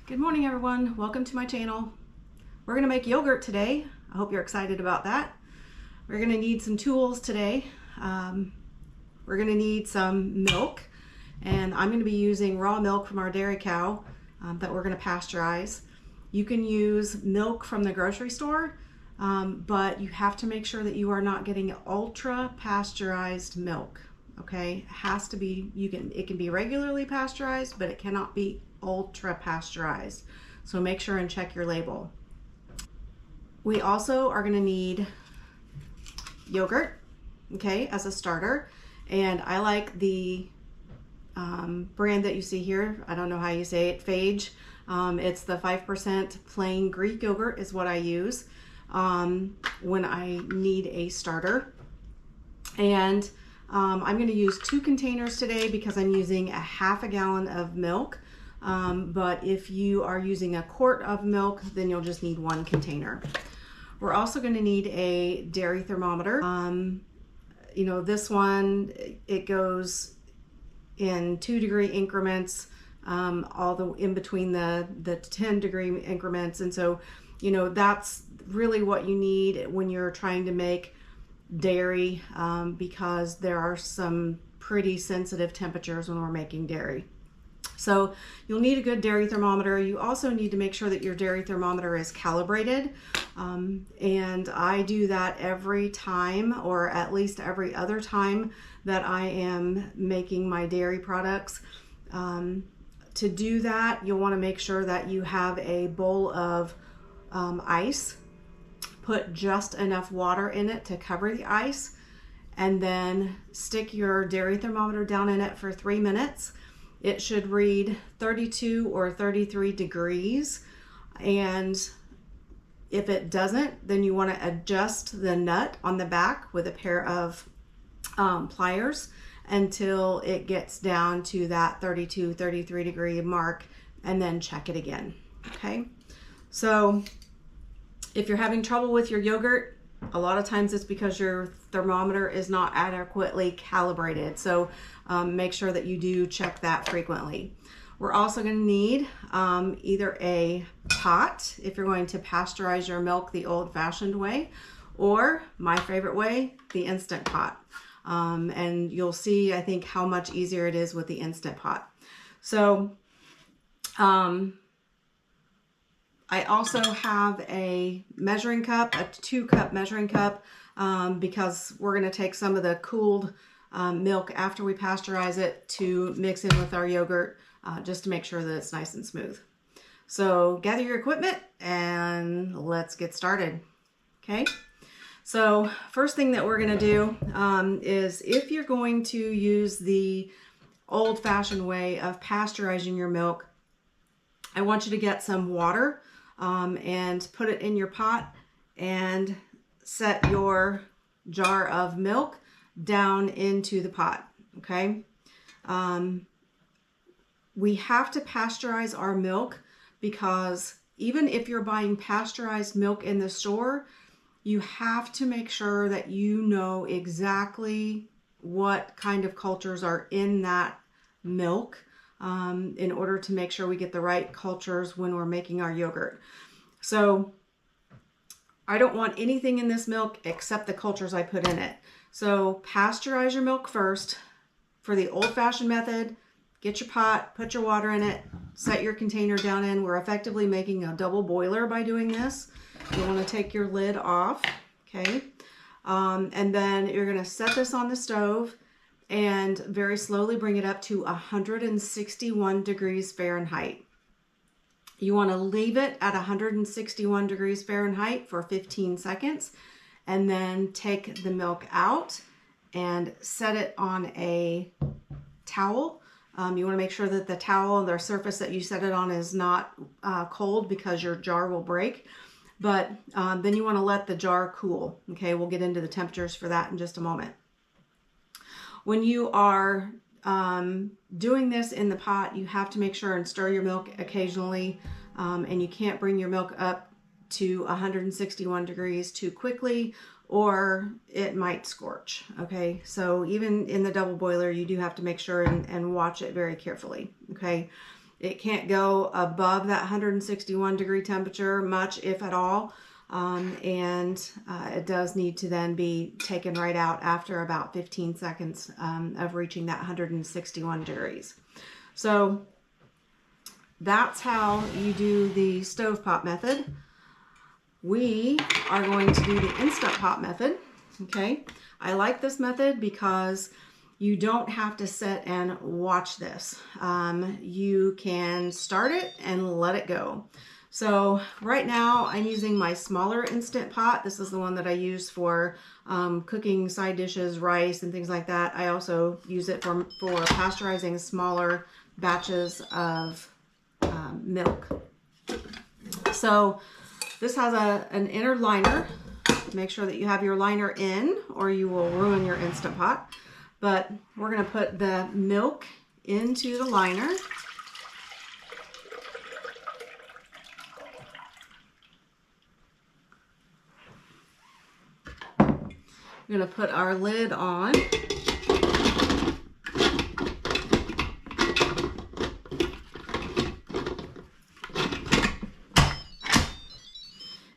Good morning, everyone. Welcome to my channel. We're gonna make yogurt today. I hope you're excited about that. We're gonna need some tools today. We're gonna need some milk, and I'm gonna be using raw milk from our dairy cow that we're gonna pasteurize. You can use milk from the grocery store, but you have to make sure that you are not getting ultra pasteurized milk. Okay, it has to be. It can be regularly pasteurized, but it cannot be ultra pasteurized. So make sure and check your label. We also are going to need yogurt, okay, as a starter. And I like the brand that you see here. I don't know how you say it, Phage. It's the 5% plain Greek yogurt is what I use when I need a starter. And I'm going to use 2 containers today because I'm using a half a gallon of milk. But if you are using a quart of milk, then you'll just need 1 container. We're also going to need a dairy thermometer. You know, this one, it goes in 2-degree increments, in between the 10-degree increments. And so, you know, that's really what you need when you're trying to make dairy, because there are some pretty sensitive temperatures when we're making dairy. So you'll need a good dairy thermometer. You also need to make sure that your dairy thermometer is calibrated. And I do that every time, or at least every other time that I am making my dairy products. To do that, you'll want to make sure that you have a bowl of ice. Put just enough water in it to cover the ice, and then stick your dairy thermometer down in it for 3 minutes. It should read 32 or 33 degrees. And if it doesn't, then you want to adjust the nut on the back with a pair of pliers until it gets down to that 32, 33 degree mark, and then check it again. Okay. So if you're having trouble with your yogurt, a lot of times it's because your thermometer is not adequately calibrated. So make sure that you do check that frequently. We're also going to need either a pot if you're going to pasteurize your milk the old-fashioned way, or my favorite way, the Instant Pot. And you'll see, I think, how much easier it is with the Instant Pot. So I also have a measuring cup, a 2-cup measuring cup, because we're going to take some of the cooled milk after we pasteurize it to mix in with our yogurt, just to make sure that it's nice and smooth. So gather your equipment and let's get started. Okay. So first thing that we're going to do is, if you're going to use the old-fashioned way of pasteurizing your milk, I want you to get some water and put it in your pot and set your jar of milk down into the pot. Okay. We have to pasteurize our milk because even if you're buying pasteurized milk in the store, you have to make sure that you know exactly what kind of cultures are in that milk, in order to make sure we get the right cultures when we're making our yogurt. So I don't want anything in this milk except the cultures I put in it. So pasteurize your milk first. For the old-fashioned method, get your pot, put your water in it, set your container down in. We're effectively making a double boiler by doing this. You want to take your lid off, okay? And then you're going to set this on the stove and very slowly bring it up to 161 degrees Fahrenheit. You want to leave it at 161 degrees Fahrenheit for 15 seconds, and then take the milk out and set it on a towel. You want to make sure that the towel, the surface that you set it on, is not cold, because your jar will break. But then you want to let the jar cool. Okay, we'll get into the temperatures for that in just a moment. When you are doing this in the pot, you have to make sure and stir your milk occasionally, and you can't bring your milk up to 161 degrees too quickly, or it might scorch. Okay, so even in the double boiler, you do have to make sure and watch it very carefully. Okay, It can't go above that 161 degree temperature much, if at all. It does need to then be taken right out after about 15 seconds of reaching that 161 degrees. So that's how you do the stovetop method. We are going to do the Instant Pot method. Okay, I like this method because you don't have to sit and watch this. You can start it and let it go. So right now I'm using my smaller Instant Pot. This is the one that I use for cooking side dishes, rice, and things like that. I also use it for pasteurizing smaller batches of milk. So this has an inner liner. Make sure that you have your liner in or you will ruin your Instant Pot. But we're going to put the milk into the liner. We're going to put our lid on.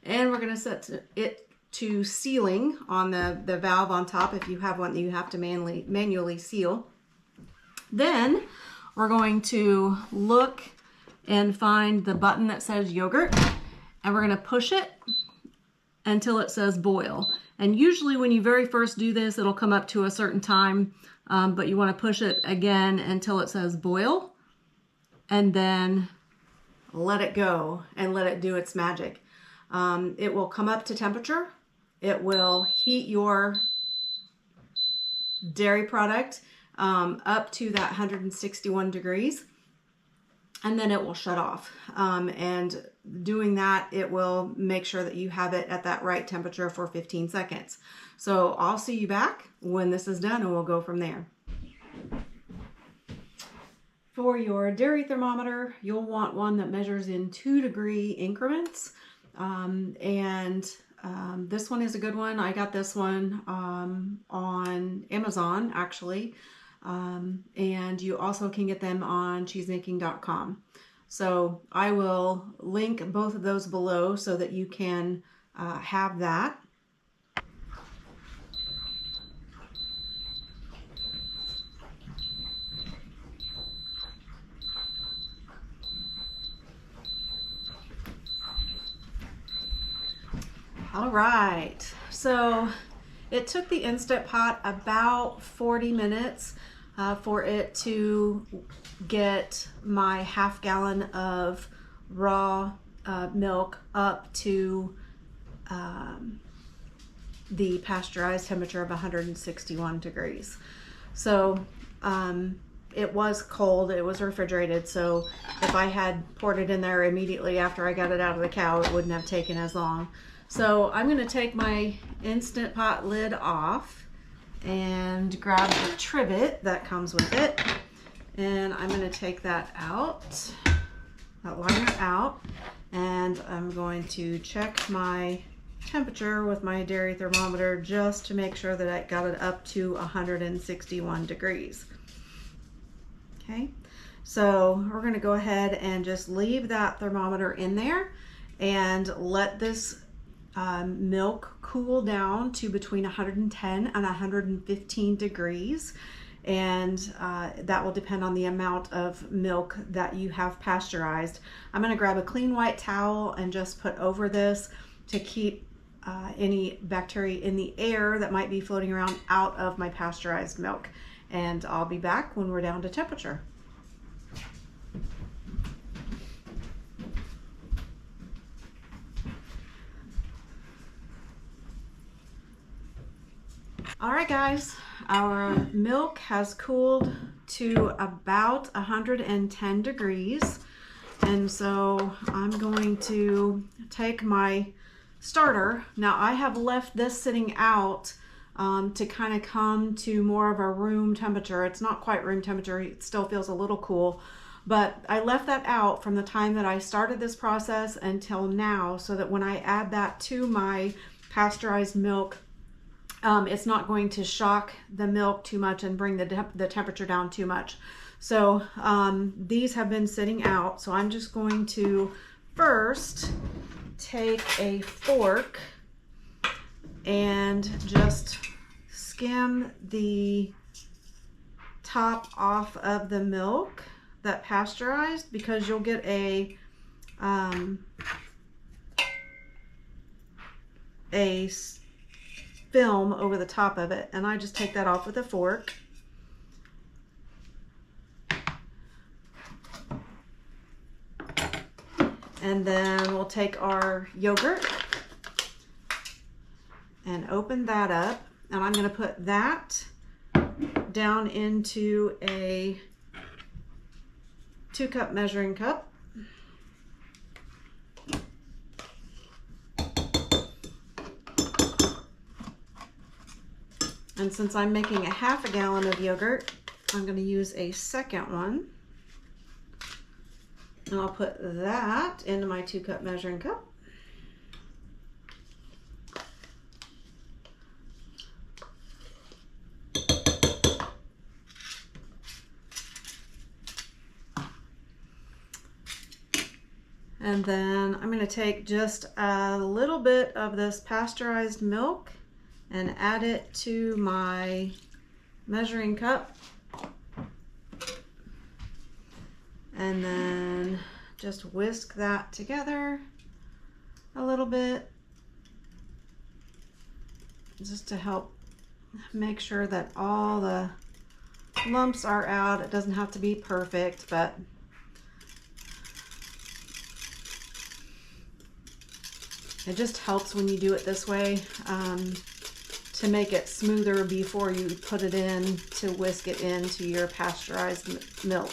And we're going to set it to sealing on the valve on top if you have one that you have to manually seal. Then we're going to look and find the button that says yogurt, and we're going to push it until it says boil. And usually when you very first do this, it'll come up to a certain time, but you want to push it again until it says boil, and then let it go and let it do its magic. It will come up to temperature. It will heat your dairy product up to that 161 degrees, and then it will shut off. And doing that, it will make sure that you have it at that right temperature for 15 seconds. So I'll see you back when this is done and we'll go from there. For your dairy thermometer, you'll want one that measures in 2-degree increments. This one is a good one. I got this one on Amazon, actually. And you also can get them on cheesemaking.com. So I will link both of those below so that you can have that. All right, so it took the Instant Pot about 40 minutes for it to get my half gallon of raw milk up to the pasteurized temperature of 161 degrees. So it was cold, it was refrigerated, so if I had poured it in there immediately after I got it out of the cow, it wouldn't have taken as long. So I'm going to take my Instant Pot lid off and grab the trivet that comes with it, and I'm going to take that out, that liner out, and I'm going to check my temperature with my dairy thermometer just to make sure that I got it up to 161 degrees. Okay, so we're going to go ahead and just leave that thermometer in there and let this milk cool down to between 110 and 115 degrees, and that will depend on the amount of milk that you have pasteurized. I'm going to grab a clean white towel and just put over this to keep any bacteria in the air that might be floating around out of my pasteurized milk, and I'll be back when we're down to temperature. All right, guys, our milk has cooled to about 110 degrees. And so I'm going to take my starter. Now I have left this sitting out to kind of come to more of a room temperature. It's not quite room temperature, it still feels a little cool. But I left that out from the time that I started this process until now, so that when I add that to my pasteurized milk, it's not going to shock the milk too much and bring the temperature down too much. So these have been sitting out. So I'm just going to first take a fork and just skim the top off of the milk that pasteurized, because you'll get a film over the top of it, and I just take that off with a fork. And then we'll take our yogurt and open that up, and I'm going to put that down into a 2-cup measuring cup. And since I'm making a ½ gallon of yogurt, I'm going to use a second one. And I'll put that into my 2-cup measuring cup. And then I'm going to take just a little bit of this pasteurized milk and add it to my measuring cup. And then just whisk that together a little bit, just to help make sure that all the lumps are out. It doesn't have to be perfect, but it just helps when you do it this way to make it smoother before you put it in to whisk it into your pasteurized milk.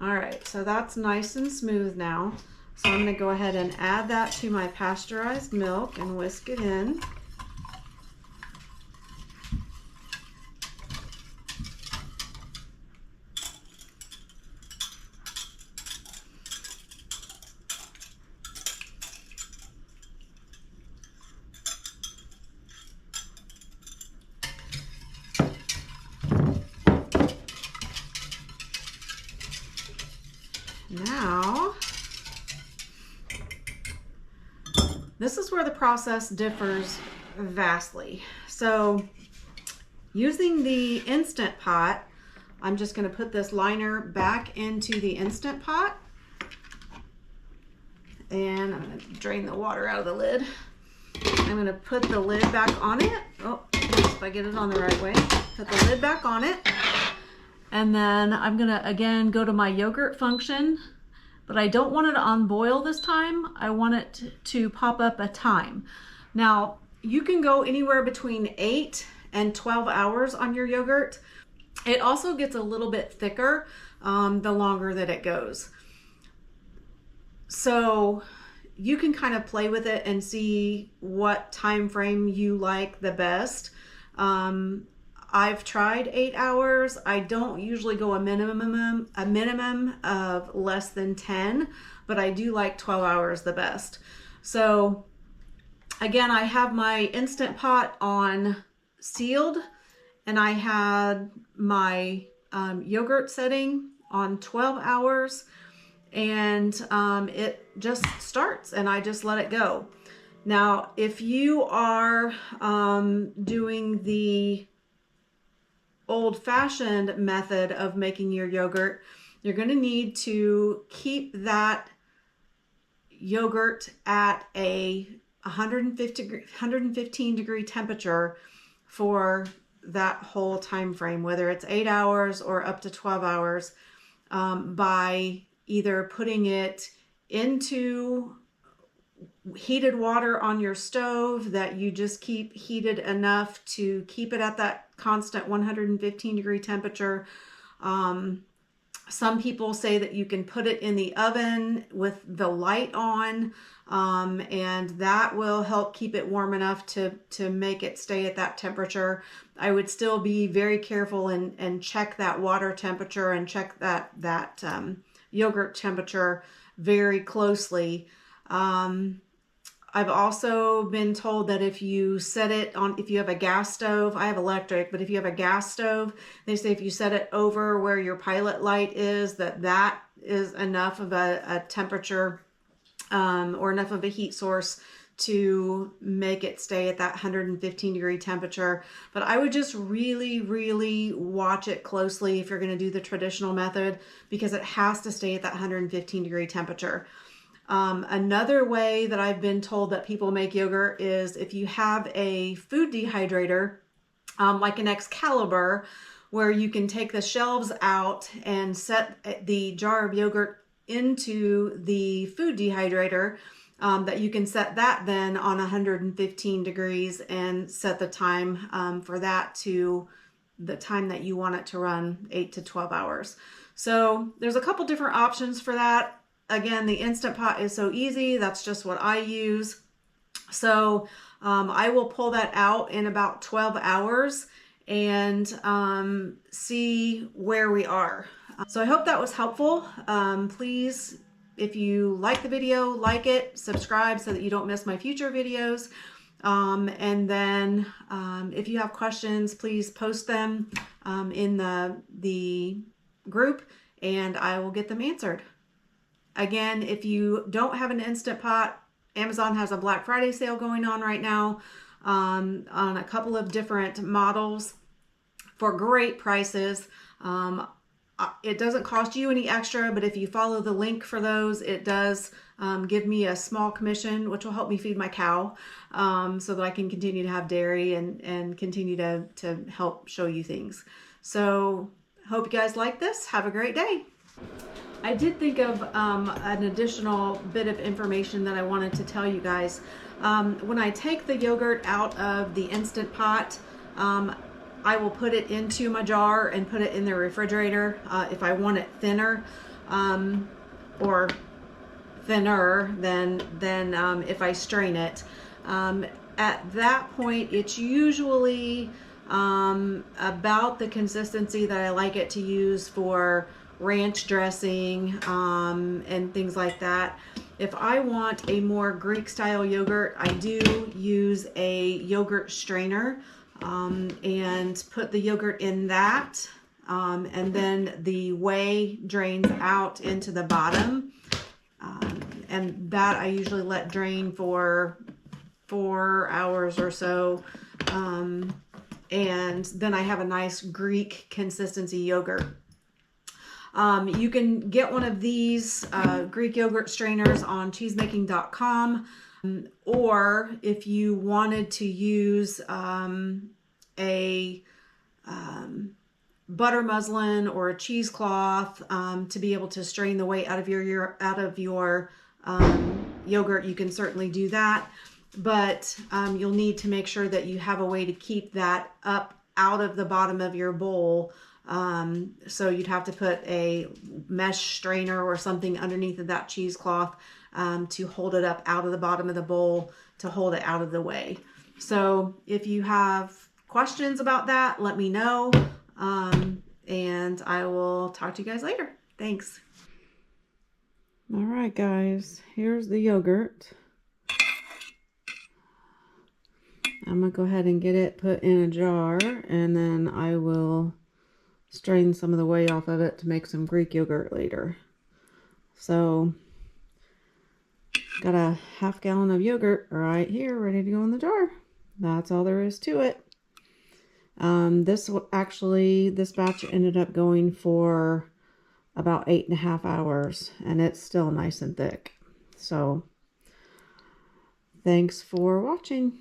All right, so that's nice and smooth now. So I'm going to go ahead and add that to my pasteurized milk and whisk it in. Now, this is where the process differs vastly. So using the Instant Pot, I'm just going to put this liner back into the Instant Pot, and I'm going to drain the water out of the lid. I'm going to put the lid back on it. Oh, if I get it on the right way. Put the lid back on it. And then I'm going to, again, go to my yogurt function, but I don't want it on boil this time. I want it to pop up a time. Now, you can go anywhere between 8 and 12 hours on your yogurt. It also gets a little bit thicker the longer that it goes. So you can kind of play with it and see what time frame you like the best. I've tried 8 hours. I don't usually go a minimum of less than 10, but I do like 12 hours the best. So again, I have my Instant Pot on sealed, and I had my yogurt setting on 12 hours, and it just starts, and I just let it go. Now, if you are doing the old-fashioned method of making your yogurt, you're going to need to keep that yogurt at a 115 degree temperature for that whole time frame, whether it's 8 hours or up to 12 hours, by either putting it into heated water on your stove that you just keep heated enough to keep it at that constant 115 degree temperature. Some people say that you can put it in the oven with the light on, and that will help keep it warm enough to make it stay at that temperature. I would still be very careful and check that water temperature and check that yogurt temperature very closely. I've also been told that if you set it on, if you have a gas stove, I have electric, but if you have a gas stove, they say if you set it over where your pilot light is, that is enough of a temperature or enough of a heat source to make it stay at that 115 degree temperature. But I would just really, really watch it closely if you're going to do the traditional method, because it has to stay at that 115 degree temperature. Another way that I've been told that people make yogurt is if you have a food dehydrator, like an Excalibur, where you can take the shelves out and set the jar of yogurt into the food dehydrator, that you can set that then on 115 degrees and set the time for that to the time that you want it to run, 8 to 12 hours. So there's a couple different options for that. Again, the Instant Pot is so easy. That's just what I use. So I will pull that out in about 12 hours and see where we are. So I hope that was helpful. Please, if you like the video, like it, subscribe so that you don't miss my future videos. And then if you have questions, please post them in the group and I will get them answered. Again, if you don't have an Instant Pot, Amazon has a Black Friday sale going on right now on a couple of different models for great prices. It doesn't cost you any extra, but if you follow the link for those, it does give me a small commission, which will help me feed my cow so that I can continue to have dairy and continue to help show you things. So hope you guys like this. Have a great day. I did think of an additional bit of information that I wanted to tell you guys. When I take the yogurt out of the Instant Pot, I will put it into my jar and put it in the refrigerator if I want it thinner, or thinner than if I strain it. At that point, it's usually about the consistency that I like it to use for ranch dressing and things like that. If I want a more Greek style yogurt, I do use a yogurt strainer and put the yogurt in that, and then the whey drains out into the bottom, and that I usually let drain for 4 hours or so, and then I have a nice Greek consistency yogurt. You can get one of these Greek yogurt strainers on cheesemaking.com, or if you wanted to use a butter muslin or a cheesecloth to be able to strain the whey out of your yogurt, you can certainly do that. But you'll need to make sure that you have a way to keep that up out of the bottom of your bowl. So you'd have to put a mesh strainer or something underneath of that cheesecloth to hold it up out of the bottom of the bowl to hold it out of the whey. So if you have questions about that, let me know, and I will talk to you guys later. Thanks. All right, guys, here's the yogurt. I'm gonna go ahead and get it put in a jar, and then I will strain some of the whey off of it to make some Greek yogurt later. So got a half gallon of yogurt right here ready to go in the jar. That's all there is to it. This batch ended up going for about 8.5 hours, and it's still nice and thick. So thanks for watching.